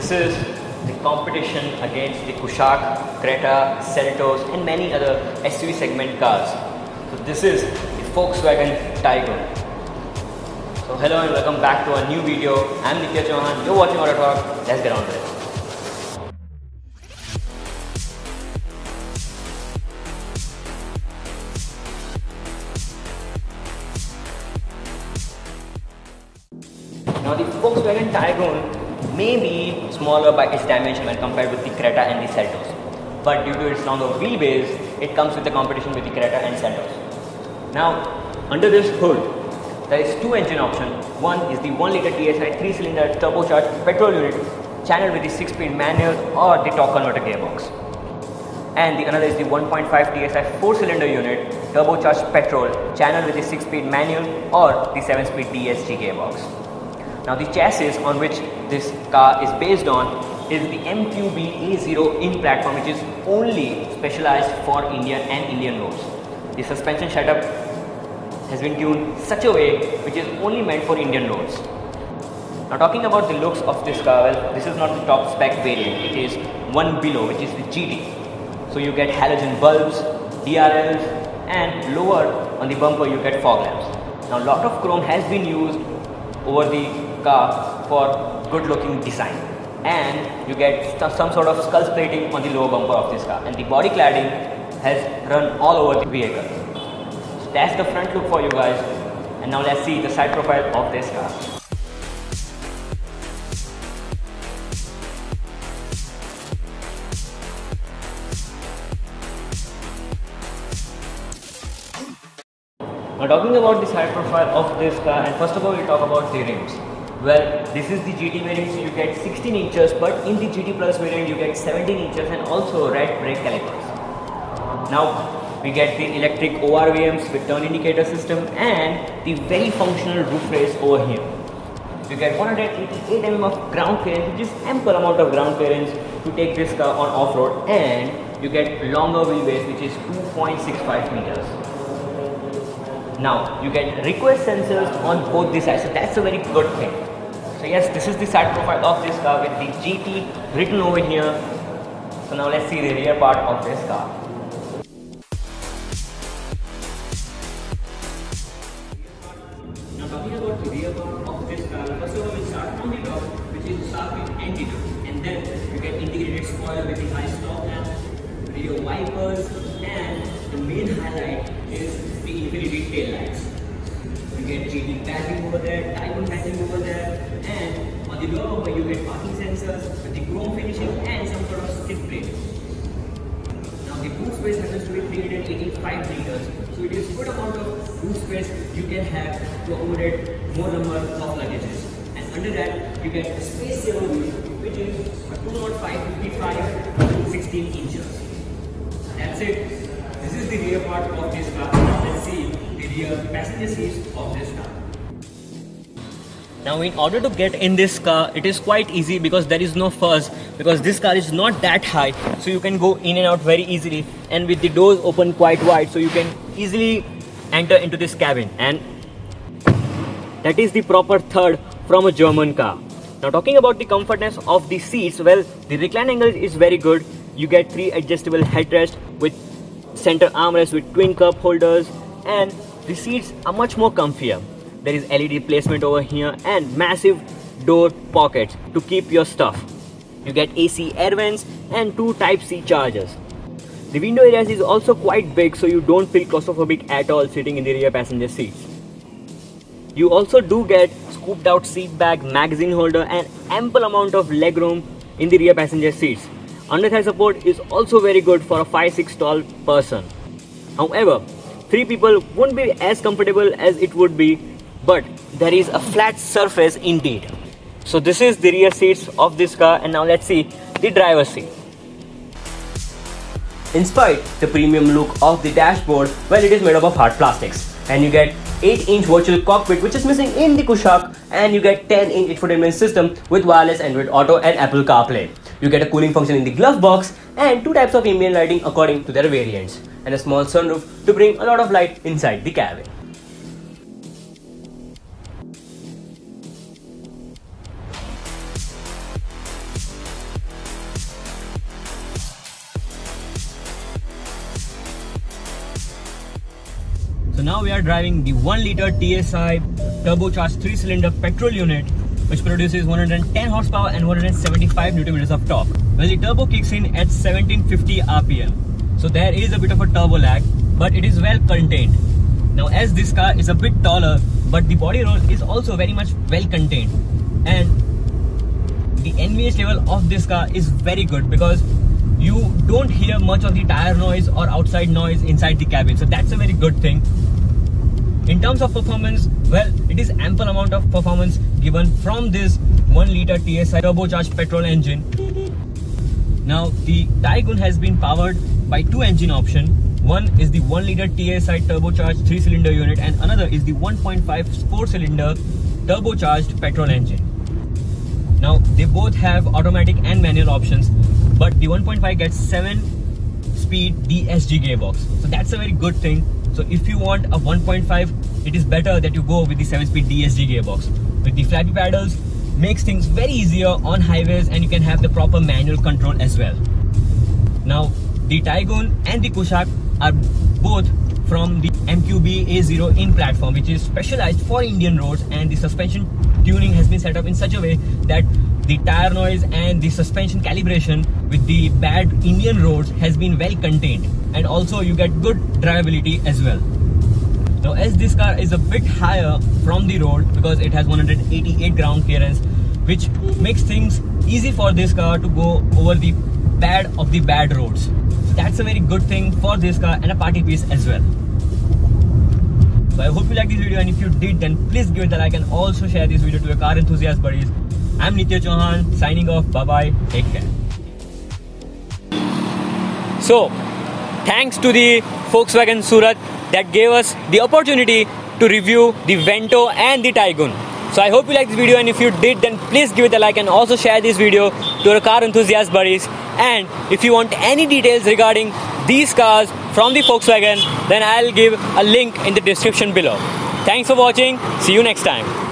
This is the competition against the Kushaq, Creta, Seltos and many other SUV segment cars. So this is the Volkswagen Taygun. So hello and welcome back to a new video. I'm Nitya Chauhan, you're watching Auto Talk. Let's get on with it. Now the Volkswagen Taygun may be smaller by its dimension when compared with the Creta and the Seltos, but due to its longer wheelbase, it comes with the competition with the Creta and Seltos. Now, under this hood, there is two engine options. One is the 1 litre TSI 3-cylinder turbocharged petrol unit channeled with the 6-speed manual or the torque converter gearbox, and the another is the 1.5 TSI 4-cylinder unit turbocharged petrol channeled with the 6-speed manual or the 7-speed DSG gearbox. Now the chassis on which this car is based on is the MQB A0 in platform, which is only specialized for Indian and Indian roads. The suspension setup has been tuned such a way which is only meant for Indian roads. Now talking about the looks of this car, well, this is not the top spec variant, it is one below, which is the GT. So you get halogen bulbs, DRLs, and lower on the bumper you get fog lamps. Now a lot of chrome has been used over the car for good looking design, and you get some sort of sculpt plating on the lower bumper of this car, and the body cladding has run all over the vehicle. So that's the front look for you guys, and now let's see the side profile of this car. Now talking about the side profile of this car, and first of all we'll talk about the rims. Well, this is the GT variant, so you get 16 inches, but in the GT Plus variant you get 17 inches and also red brake calipers. Now we get the electric ORVMs with turn indicator system and the very functional roof rails over here. You get 188 mm of ground clearance, which is ample amount of ground clearance to take this car on off-road, and you get longer wheelbase, which is 2.65 meters. Now you get request sensors on both the sides, so that's a very good thing. So yes, this is the side profile of this car with the GT written over here. So now let's see the rear part of this car. Now talking about the rear part of this car, first of all we start from the top, which is start with anti-dote, and then you get integrated spoiler with the high stop lamp, rear wipers, and the main highlight is the infinity tail lights. You get GT badging over there, Taygun badging over there, and on the lower bumper you get parking sensors with the chrome finishing and some sort of skid plate. Now the boot space happens to be 385 liters, so it is good amount of boot space you can have to accommodate more number of luggages. And under that you get a space saver wheel, which is a 205/55 to 16 inches. That's it. This is the rear part of this car. Let's see the rear passenger seats of this car. Now in order to get in this car, it is quite easy because there is no fuzz, because this car is not that high, so you can go in and out very easily, and with the doors open quite wide, so you can easily enter into this cabin, and that is the proper third from a German car. Now talking about the comfortness of the seats, well, the recline angle is very good. You get 3 adjustable headrests with center armrest with twin cup holders, and the seats are much more comfier. There is LED placement over here and massive door pockets to keep your stuff. You get AC air vents and 2 Type-C chargers. The window areas is also quite big, so you don't feel claustrophobic at all sitting in the rear passenger seats. You also do get scooped out seat bag, magazine holder, and ample amount of legroom in the rear passenger seats. Under thigh support is also very good for a 5'6" tall person. However, 3 people won't be as comfortable as it would be, but there is a flat surface indeed. So this is the rear seats of this car, and now let's see the driver's seat. Despite the premium look of the dashboard, well, it is made up of hard plastics, and you get 8-inch virtual cockpit, which is missing in the Kushaq, and you get 10-inch infotainment system with wireless Android Auto and Apple CarPlay. You get a cooling function in the glove box and 2 types of ambient lighting according to their variants, and a small sunroof to bring a lot of light inside the cabin. So now we are driving the 1 liter TSI turbocharged 3-cylinder petrol unit, which produces 110 horsepower and 175 Nm of torque. Well, the turbo kicks in at 1750 RPM. So there is a bit of a turbo lag, but it is well contained. Now, as this car is a bit taller, but the body roll is also very much well contained. And the NVH level of this car is very good because you don't hear much of the tire noise or outside noise inside the cabin. So that's a very good thing. In terms of performance, well, it is ample amount of performance given from this 1 liter TSI turbocharged petrol engine. Now, the Taygun has been powered by 2 engine options. One is the 1 liter TSI turbocharged 3-cylinder unit and another is the 1.5 4-cylinder turbocharged petrol engine. Now, they both have automatic and manual options, but the 1.5 gets 7-speed DSG gearbox. So that's a very good thing. So if you want a 1.5, it is better that you go with the 7-speed DSG gearbox. With the flappy paddles, makes things very easier on highways and you can have the proper manual control as well. Now, the Taygun and the Kushaq are both from the MQB A0 in platform, which is specialized for Indian roads, and the suspension tuning has been set up in such a way that the tire noise and the suspension calibration with the bad Indian roads has been well contained, and also you get good drivability as well. Now, as this car is a bit higher from the road because it has 188 ground clearance, which makes things easy for this car to go over the bad of the bad roads. So that's a very good thing for this car and a party piece as well. So I hope you liked this video, and if you did, then please give it a like and also share this video to your car enthusiast buddies. I'm Nitya Chauhan signing off. Bye bye. Take care. So, thanks to the Volkswagen Surat that gave us the opportunity to review the Vento and the Taygun. So I hope you liked this video, and if you did, then please give it a like and also share this video to your car enthusiast buddies. And if you want any details regarding these cars from the Volkswagen, then I'll give a link in the description below. Thanks for watching. See you next time.